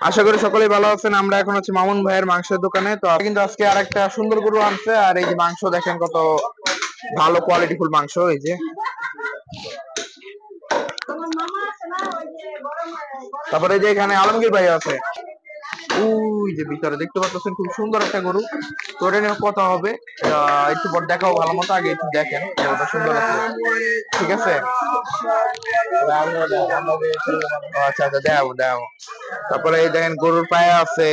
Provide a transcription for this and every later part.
আশা করি সকলেই ভালো আছেন। আমরা এখন হচ্ছে মামুন ভাইয়ের মাংসের দোকানে। তো কিন্তু আজকে আরেকটা সুন্দর গরু আনছে, আর এই যে মাংস দেখেন কত ভালো কোয়ালিটিফুল মাংস। এই যে তারপরে যে এখানে আলমগীর ভাই আছে, ওই যে ভিতরে দেখতে পাচ্ছেন খুব সুন্দর একটা গরু। তো এটা নিয়ে কথা হবে, একটু পর দেখাও ভালো মতো। আগে একটু দেখেন গরুটা সুন্দর আছে, ঠিক আছে? আচ্ছা আচ্ছা, দেখাবো দেখাবো। তারপরে এই দেখেন গরুর পায়া আছে,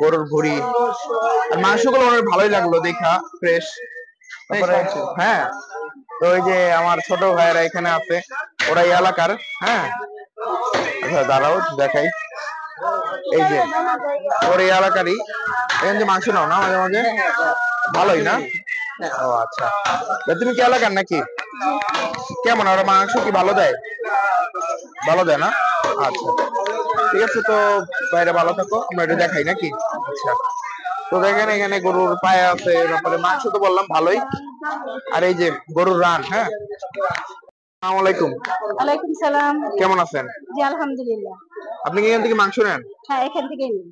গরুর ভুড়ি, আর মাংসগুলো অনেক ভালোই লাগলো দেখা, ফ্রেশ। তারপরে হ্যাঁ, তো ওই যে আমার ছোট ভাইয়েরা এখানে আছে, ওরা এই এলাকার। হ্যাঁ, আচ্ছা দাঁড়াও দেখাই। এই যে ওর এই এলাকারই, এখান যে মাংস নাও না মাঝে মাঝে, ভালোই না? ও আচ্ছা, তুমি কি এলাকার নাকি? কেমন ওরা মাংস কি ভালো দেয়? ভালো দেয় না? আচ্ছা ঠিক আছে, তো বাইরে ভালো থাকো, আমরা এটা দেখাই নাকি? আচ্ছা, তো দেখেন এখানে গরুর পায়ে আছে, তারপরে মাংস তো বললাম ভালোই। আর এই যে গরুর রান। হ্যাঁ, আসসালামু আলাইকুম। ওয়ালাইকুম সালাম। কেমন আছেন? জি আলহামদুলিল্লাহ। আপনি কি এখান থেকে মাংস নেন? হ্যাঁ, এখান থেকেই নিই।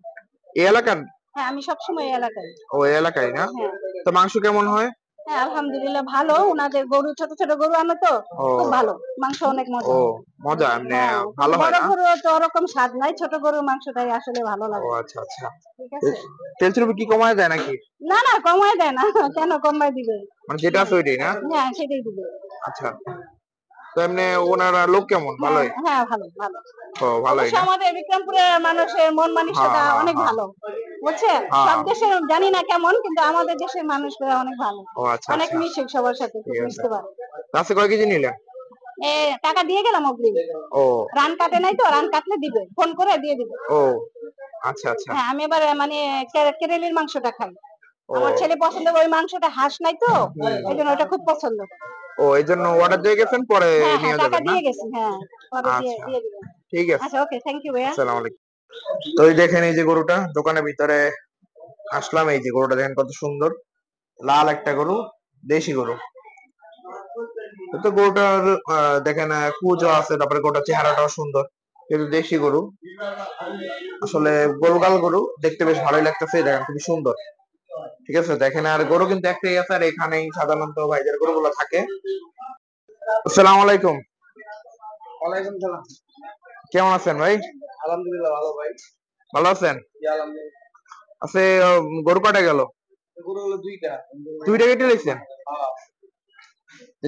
এই এলাকার? হ্যাঁ, আমি সবসময় এই এলাকায়। ও, এই এলাকায় না? হ্যাঁ। তো মাংস কেমন হয়? হ্যাঁ আলহামদুলিল্লাহ ভালো, ওনাদের গরু ছোট ছোট গরু আনো তো, খুব ভালো মাংস, অনেক মজা। ও মজা, এমনি হ্যাঁ, ভালো হয় বড় না? গরু তো ওরকম স্বাদ নাই, ছোট গরুর মাংসটাই আসলে ভালো ও লাগে। আচ্ছা আচ্ছা, ঠিক আছে। তেল চর্বি কি কমায় দেয় নাকি? না না, কমায় দেয় না। কেন কমায় দিবে? মানে যেটা আছে ওইটাই না? হ্যাঁ, সেটাই দিবে। আচ্ছা, তো এমনি ওনারা লোক কেমন? হ্যাঁ ভালোই? হ্যাঁ, ভালো ভালো। ও ভালোই অবশ্য না? আমাদের বিক্রমপুরের মানুষের মন মানসিকতা অনেক ভালো, বুঝছেন? সব দেশের জানি না কেমন, কিন্তু আমাদের দেশের মানুষরা অনেক ভালো। ও আচ্ছা অনেক আচ্ছা, মিশুক, সবার সাথে খুব ঠিক আছে। মিশতে পারে। আজকে কয় কেজি নিলেন? টাকা দিয়ে গেলাম অগ্রিম। ও, রান কাটে নাই তো, রান কাটলে দিবে, ফোন করে দিয়ে দিবে। ও আচ্ছা আচ্ছা। হ্যাঁ, আমি এবার মানে কেরেলির মাংসটা খাই। ও, আমার ছেলে পছন্দ করে, ওই মাংসটা হাঁস নাই তো, এই জন্য ওটা খুব পছন্দ। ও এই জন্য অর্ডার দিয়ে গেছেন, পরে হ্যাঁ হ্যাঁ, নিয়ে টাকা যাবেন না? দিয়ে গেছি। হ্যাঁ, পরে দিয়ে আচ্ছা দিয়ে দিবেন। ঠিক আছে, আচ্ছা, ওকে, থ্যাংক ইউ ভাইয়া। আসসালামু আলাইকুম। তো এই দেখেন এই যে গরুটা দোকানের ভিতরে আসলাম, এই যে গরুটা দেখেন কত সুন্দর, লাল একটা গরু, দেশি গরু। তো গরুটার দেখেন কুঁজো আছে, তারপরে গরুটার চেহারাটাও সুন্দর, কিন্তু দেশি গরু আসলে, গোলগাল গরু দেখতে বেশ ভালোই লাগতেছে, দেখেন খুবই সুন্দর। ঠিক আছে, দেখেন আর গরু কিন্তু একটাই আছে, আর এখানেই সাধারণত ভাইদের গরুগুলো থাকে। আসসালামু আলাইকুম। ওয়ালাইকুম সালাম। কেমন আছেন ভাই? আলহামদুলিল্লাহ ভালো ভাই। ভালো আছেন? জি আলহামদুলিল্লাহ। আছে। গরু কটা গেল? গরু হলো দুইটা। দুইটা কেটে লেছেন?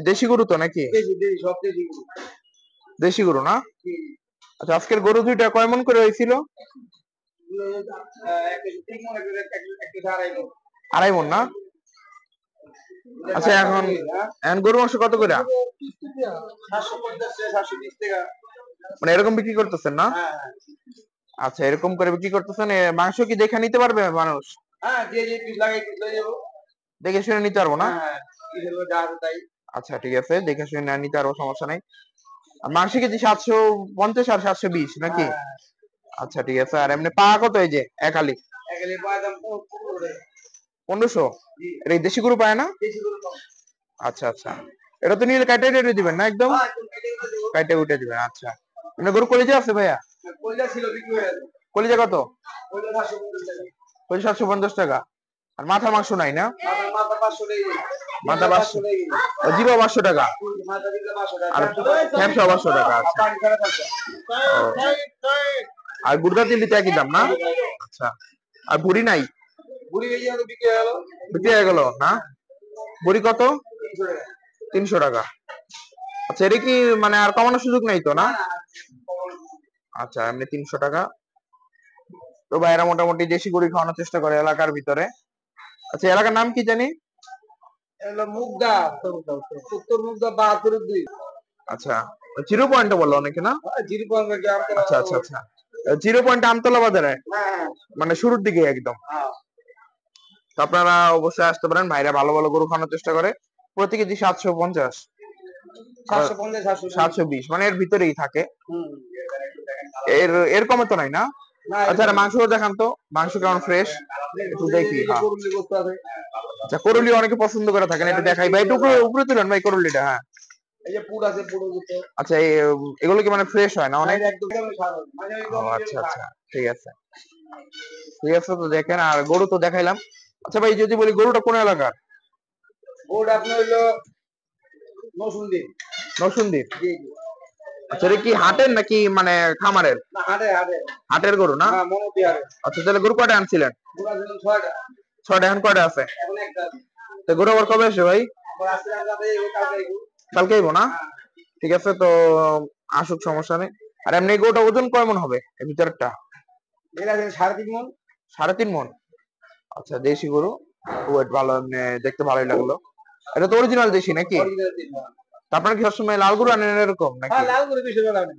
দেশি গরু তো নাকি? দেশি দেশি, সব দেশি গরু। দেশি গরু না? জি। আচ্ছা, আজকের গরু দুইটা কয় মন করে হয়েছিল? আড়াই মন না? আচ্ছা, এখন এখন গরু মাংস কত করে? 750 টাকা, 720 টাকা। মানে এরকম বিক্রি করতেছেন না? হ্যাঁ আচ্ছা, এরকম করে বিক্রি করতেছেন। মাংস কি দেখে নিতে পারবে মানুষ? হ্যাঁ, যে যে পিস লাগে পিস লয়ে যাবো। দেখে শুনে নিতে পারবো না? হ্যাঁ, কি হলো যা আছে তাই। আচ্ছা ঠিক আছে, দেখে শুনে নিতে পারবো, সমস্যা নাই। আর মাংস কেজি 750 আর 720 নাকি? হ্যাঁ, আচ্ছা ঠিক আছে। আর এমনি পা কত এই যে একালি? একেলে পায় দাম 15 টাকা। 1500? জি, এটা কি দেশি গরু পায় না? দেশি গরু কম। আচ্ছা আচ্ছা, এটা তো নিয়ে কাটে রেটে দিবেন না একদম? হ্যাঁ, একদম কেটে কেটে দেবো। কাটে উঠে দিবেন। আচ্ছা, মানে গরু কলিজা আছে ভাইয়া? কয়লা ছিল বিক্রি হয়ে গেছে। কলিজা কত? কয়লা 750 টাকা। কলিজা 750 টাকা। আর মাথা মাংস নাই না? মাথা 500 টাকা। মাথা 500? ও জিবা 500 টাকা, মাথা দিলে 500 টাকা। আর ফ্যাপসা 500 টাকা। আচ্ছা, ও। আর গুর্দা তিল দিতে একই দাম না? আচ্ছা, আর ভুড়ি নাই? বুড়ি ভেজে বিক্রি হয়ে গেল। বিক্রি হয়ে গেল না? ভুড়ি কত? 300 টাকা। 300 টাকা। আচ্ছা, এটা কি মানে আর কমানোর সুযোগ নাই তো না? আচ্ছা, এমনি 300 টাকা। তো ভাইরা মোটামুটি দেশি গরু খাওয়ানোর চেষ্টা করে এলাকার ভিতরে। আচ্ছা, এলাকার নাম কি জানি? এগুলো মুগদা, উত্তর মুগদা 72-2। আচ্ছা, জিরো পয়েন্ট বললো অনেকে না? জিরো পয়েন্ট গ্রাম। আচ্ছা আচ্ছা আচ্ছা, জিরো পয়েন্ট আমতলা বাজারে, হ্যাঁ মানে শুরুর দিকে একদম। হ্যাঁ। তো আপনারা অবশ্যই আসতে পারেন, ভাইরা ভালো ভালো গরু খাওয়ানোর চেষ্টা করে। প্রতি কেজি 750, 750, 720, মানে এর ভিতরেই থাকে। হুম। এর এর কমে তো নাই না? না, আচ্ছা, মাংস দেখান তো, মাংস কেমন ফ্রেশ একটু দেখি। হ্যাঁ, করুলি করতে আছে। আচ্ছা, করুলি অনেকে পছন্দ করে থাকেন, একটু দেখাই ভাই, একটু উপরে উপরে তুলেন ভাই করলিটা। হ্যাঁ, এই যে পুর আছে, পুরো দিতে। আচ্ছা, এগুলো কি মানে ফ্রেশ হয় না অনেক? একদম সাধারণ। মানে ও আচ্ছা আচ্ছা, ঠিক আছে, ঠিক আছে। তো দেখেন, আর গরু তো দেখাইলাম। আচ্ছা ভাই, যদি বলি গরুটা কোন এলাকার? ওটা আপনার হইলো নসুন্দি। নরসিংদীর? জি জি। আচ্ছা, এটা কি হাটের নাকি মানে খামারের? না, হাটে হাটে। হাটের গরু না? হ্যাঁ, মমতি হাটে। আচ্ছা, তাহলে গরু কয়টা আনছিলেন? পুরা দিন 6টা। 6টা, এখন কয়টা আছে? এখন একটা আছে। তো গরু আবার কবে আসবে ভাই? আবার আজকে রাতে কালকে আইবো। কালকে আইবো না? ঠিক আছে, তো আসুক, সমস্যা নেই। আর এমনি গরুটা ওজন কেমন হবে এর ভিতরটা? এটা আছে 3.5 মণ। 3.5 মণ? আচ্ছা, দেশি গরু, ওয়েট ভালো, এমনি দেখতে ভালোই লাগলো। এটা তো অরিজিনাল দেশি নাকি? অরিজিনাল দিন। তা আপনারা কি সবসময় লাল গরু আনেন এরকম নাকি? হ্যাঁ, লাল করে 200 টাকা নেন।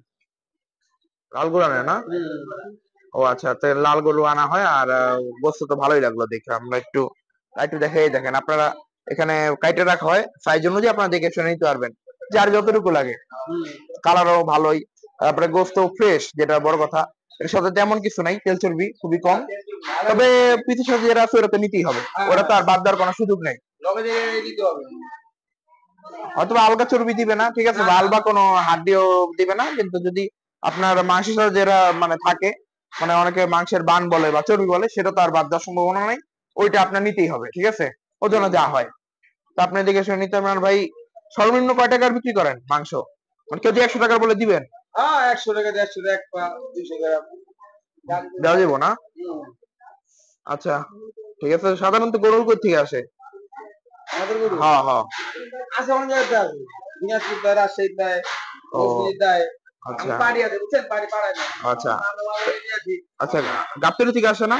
লাল গরু আনেন না? ও আচ্ছা, তো লাল গরু আনা হয়। আর বস্তু তো ভালোই লাগলো দেখে। আমরা একটু একটু দেখেই দেখেন, আপনারা এখানে কাইটে রাখা হয় সাইজ অনুযায়ী, আপনারা দেখে শুনে নিতে পারবেন যার যতটুকু লাগে। কালারও ভালোই, তারপরে গোস্ত ফ্রেশ, যেটা বড় কথা। এর সাথে তেমন কিছু নাই, তেল চর্বি খুবই কম। তবে পিছের সাথে যেটা আছে ওটা তো নিতেই হবে, ওটা তো আর বাদ দেওয়ার কোনো সুযোগ নেই। লগে দিয়ে দিতে হবে। হয়তো আলগা চর্বি দিবে না, ঠিক আছে, বা আলগা কোনো হাড্ডিও দিবে না, কিন্তু যদি আপনার মাংসের সাথে যেটা মানে থাকে, মানে অনেকে মাংসের বান বলে বা চর্বি বলে, সেটা তো আর বাদ দেওয়ার সম্ভাবনা নাই। ওইটা আপনার নিতেই হবে, ঠিক আছে, ওজনে যা হয়। তো আপনি দেখে শুনে নিতে পারেন। ভাই, সর্বনিম্ন কয় টাকার বিক্রি করেন মাংস? মানে কেজি 100 টাকার বলে দিবেন? হ্যাঁ, 100 টাকা 150 টাকা, এক পা 200 টাকা। দেওয়া যাবো না? আচ্ছা, ঠিক আছে। সাধারণত গরুর কই থেকে আসে? আমাদের গরু হ্যাঁ হ্যাঁ। আছে, অনেক জায়গাতে আছে। দিনাজপুর দেয়, রাজশাহী দেয়, ও হুগলি দেয়। আচ্ছা পাড়ি আছে, বুঝছেন, পাড়ি পাড়ায় না। আচ্ছা আমরা বাঙালি দিয়েছি। আচ্ছা। গাবতলী থেকে আসে না?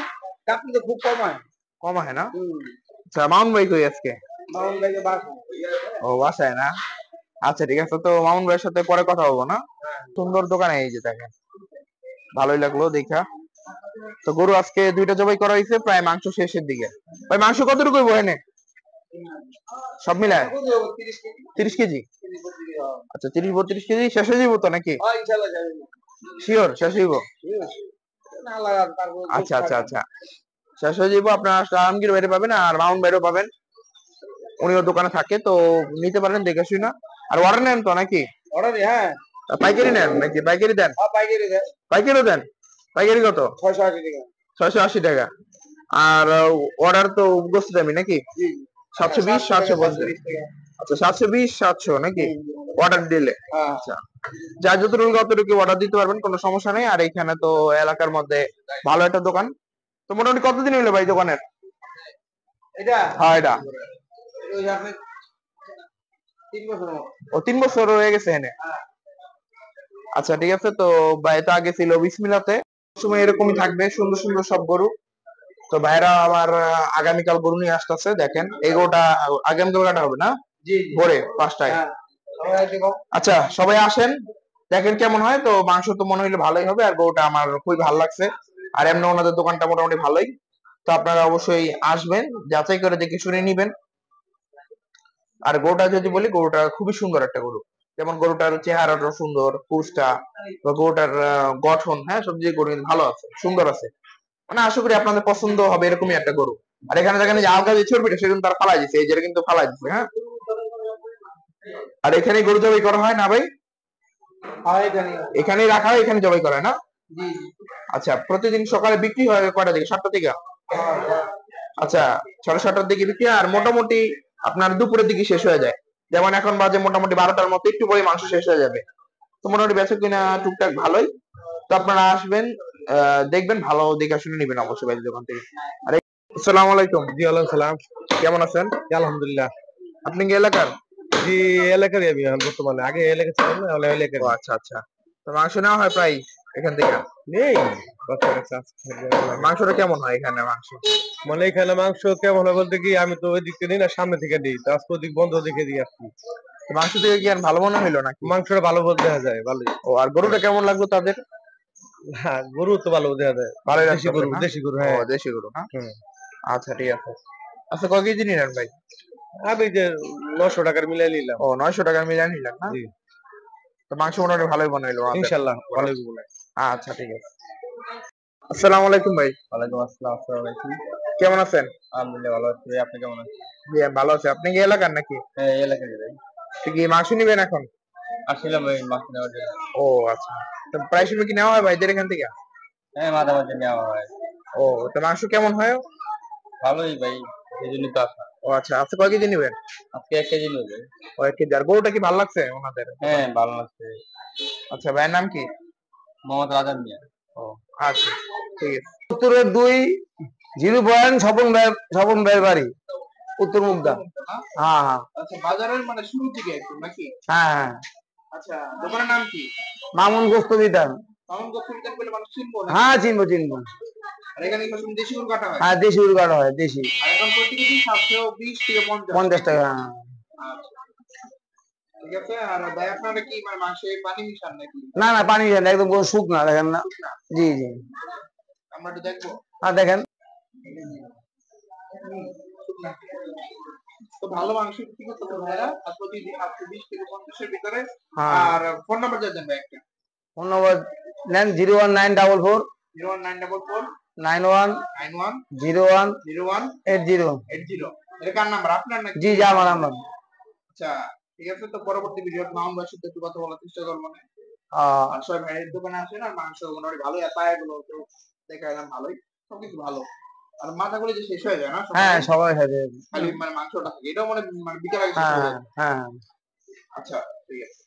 আপনি তো খুব কম হয়। কম হয় না? আচ্ছা, মামুন ভাই কই আজকে? মামুন ভাইকে বাসা। ও, বাসায় না? আচ্ছা, ঠিক আছে। তো মামুন ভাইয়ের সাথে পরে কথা বলবো না? সুন্দর দোকানে, এই যে দেখেন, ভালোই লাগলো দেখা। তো গরু আজকে 2টা জবাই করা হয়েছে, প্রায় মাংস শেষের দিকে। ভাই, মাংস কতটুকু হইব এনে সব মিলায়? 30 কেজি? আচ্ছা, 30-32 কেজি শেষ হয়ে যাবো তো নাকি? ইনশাআল্লাহ যাবে। শিওর শেষ হইব? না লাগা তারপর আচ্ছা আচ্ছা আচ্ছা, শেষ হয়ে যাবো। আপনার আলমগীর বাইরে পাবেন আর মামুন বাইরেও পাবেন, উনিও দোকানে থাকে, তো নিতে পারেন দেখে শুনে। আর অর্ডার নেন তো নাকি? অর্ডার। হ্যাঁ, পাইকারি নেন নাকি? পাইকারি দেন? পাইকারি দেয়। পাইকারিও দেন? পাইকারি কত? 680 টাকা। 680 টাকা। আর অর্ডার তো গোস্ত দামি নাকি? জি। 720 750? 720 টাকা। আচ্ছা, 720 700 নাকি অর্ডার দিলে? হ্যাঁ। আচ্ছা, যার যতটুকু ততটুকু অর্ডার দিতে পারবেন, কোনো সমস্যা নেই। আর এখানে তো এলাকার মধ্যে ভালো একটা দোকান। তো মোটামুটি কতদিন হলো ভাই দোকানের? এটা হ্যাঁ, এটা ওই আপনি 3 বছর মতো। ও 3 বছর হয়ে গেছে এনে? আচ্ছা, ঠিক আছে। তো ভাই তো আগে ছিল বিসমিল্লাতে, সময় এরকমই থাকবে, সুন্দর সুন্দর সব গরু। তো ভাইরা আবার আগামীকাল গরু নিয়ে আসতেছে, দেখেন এই গরুটা আগামীকাল কাটা হবে না? জি ভোরে 5টায়? হ্যাঁ। আচ্ছা, সবাই আসেন, দেখেন কেমন হয়। তো মাংস তো মনে হইলে ভালোই হবে, আর গরুটা আমার খুবই ভালো লাগছে। আর এমনি ওনাদের দোকানটা মোটামুটি ভালোই। তো আপনারা অবশ্যই আসবেন, যাচাই করে দেখে শুনে নিবেন। আর গরুটা যদি বলি, গরুটা খুবই সুন্দর একটা গরু। যেমন গরুটার চেহারাটা সুন্দর, পুষটা বা গরুটার গঠন, হ্যাঁ, সব দিকে গরু কিন্তু ভালো আছে, সুন্দর আছে। মানে আশা করি আপনাদের পছন্দ হবে এরকমই একটা গরু। আর এখানে দেখেন যে আলগা যে চর্বিটা, সেজন্য তারা ফালাই দিচ্ছে, এই যে কিন্তু ফালাই দিচ্ছে, হ্যাঁ। আর এখানে গরু জবাই করা হয় না ভাই? এখানেই রাখা হয়, এখানে জবাই করা হয় না? জি। আচ্ছা, প্রতিদিন সকালে বিক্রি হয় কয়টা থেকে? 7টা থেকে? আচ্ছা, 7:30টার দিকে বিক্রি হয়, আর মোটামুটি আপনার দুপুরের দিকে শেষ হয়ে যায়। যেমন এখন বাজে মোটামুটি 12টার মতো, একটু পরে মাংস শেষ হয়ে যাবে। তো মোটামুটি বেচা কিনা টুকটাক ভালোই। তো আপনারা আসবেন, দেখবেন, ভালো দেখে শুনে নিবেন অবশ্যই ভাই দোকান থেকে। আরে, আসসালামু আলাইকুম। জি ওয়ালাইকুম সালাম। কেমন আছেন? জি, আলহামদুলিল্লাহ। আপনি কি এলাকার? জি, এলাকারই আমি এখন বর্তমানে। আগে এলাকা ছিলাম না, এখন এলাকার ও আচ্ছা আচ্ছা। তো মাংস নেওয়া হয় প্রায় এখান থেকে? নেই। বাচ্চা কাচ্চা আছে। মাংসটা কেমন হয় এখানে মাংস? মানে এখানে মাংস কেমন হয় বলতে কি, আমি তো ওই দিক থেকে নিই না, সামনে থেকে দিই। তো আজকে ওদিক বন্ধ দেখে দিয়ে আসছি। তো মাংস থেকে কি আর ভালো মনে হইলো নাকি? মাংসটা ভালো বলতে দেখা যায়, ভালোই। ও, আর গরুটা কেমন লাগলো তাদের? হ্যাঁ, গরু তো ভালো দেখা যায়। ভালোই দেশি লাগতো গরু, না? দেশি গরু, ও, হ্যাঁ। দেশি গরু না? হুম। আচ্ছা, ঠিক আছে। আচ্ছা, কয় কেজি নিলেন ভাই? আমি যে 900 টাকার মিলাই নিলাম। ও, 900 টাকার মিলিয়ে নিলেন না? জি, তো মাংস মোটামুটি ভালোই বানাইলো আমাদের। ইনশাল্লাহ ভালোই বলে। আচ্ছা, ঠিক আছে। আসসালামু আলাইকুম ভাই। ওয়ালাইকুম আসসালাম। আসসালামু আলাইকুম। কেমন আছেন? আলহামদুলিল্লাহ ভালো আছি। আপনি কেমন আছেন? জি, ভালো আছে। আপনি কি এলাকার নাকি? হ্যাঁ, এলাকারই ভাই। তো কি মাংস নিবেন এখন? আসছিলাম ভাই মাছ নেওয়ার জন্য। ও আচ্ছা, তো প্রায় সময় কি নেওয়া হয় ভাইদের এখান থেকে? হ্যাঁ, মাঝে মাঝে নেওয়া হয়। ও, তো মাংস কেমন হয়? ভালোই ভাই, এই জন্যই তো আসা। ও আচ্ছা, আজকে কয় কেজি নেবেন? আজকে 1 কেজি নেবে। ও 1 কেজি। আর গরুটা কি ভালো লাগছে ওনাদের? হ্যাঁ, ভালো লাগছে। আচ্ছা, ভাইয়ের নাম কি? মোহাম্মদ রাজা মিয়া। ও আচ্ছা, ঠিক আছে। উত্তরের 2 স্বপন ভাইয়ের বাড়ি উত্তর মুগদা। হ্যাঁ হ্যাঁ আচ্ছা, বাজারের মানে শুরু থেকে একদম নাকি? হ্যাঁ হ্যাঁ আচ্ছা, দোকানের নাম কি? মামুন গোস্ত বিতান। মামুন গোস্ত বিতান বলে মানুষ চিনবো নাকি? হ্যাঁ চিনবো চিনবো। আর এখানে কি সবসময় দেশি গরু কাটা হয়? হ্যাঁ দেশি উড়গাড়া হয় দেশি। আর এখন প্রতি কেজি 720 থেকে 50। 50 টাকা। আচ্ছা, ঠিক আছে। আর ভাই আপনারা কি মানে মাংসে পানি মিশান নাকি? না না পানি দেন একদম পুরো শুকনা দেখেন না। শুকনা? জি জি। আমরা একটু দেখবো। হ্যাঁ দেখেন। শুকনা। তো ভালো মাংস বিক্রি করতে হবে ভাইরা, আর প্রতিদিন 720 থেকে 50 এর ভিতরে। হ্যাঁ। আর ফোন নাম্বার দিয়ে দেন ভাই একটা। ফোন নম্বর নেন 01944 01944 91 91 01 01 80। 80। এটা কার নাম্বার, আপনার নাকি? জি জি আমার নাম্বার। আচ্ছা, ঠিক আছে। তো পরবর্তী ভিডিওতে মামুন ভাইয়ের সাথে একটু কথা বলার চেষ্টা করবো না। আর সবাই ভাইয়ের দোকানে আসেন, আর মাংস মোটামুটি ভালোই, আর পায়াগুলো তো দেখা এলাম ভালোই, সবকিছু ভালো। আর মাথাগুলো যে শেষ হয়ে যায় না হ্যাঁ সকালে, সবাই খাবে। খালি মানে মাংসটা থাকে, এটাও মানে বিকেল আগে শেষ হ্যাঁ হয়ে যায়। হ্যাঁ। আচ্ছা, ঠিক আছে।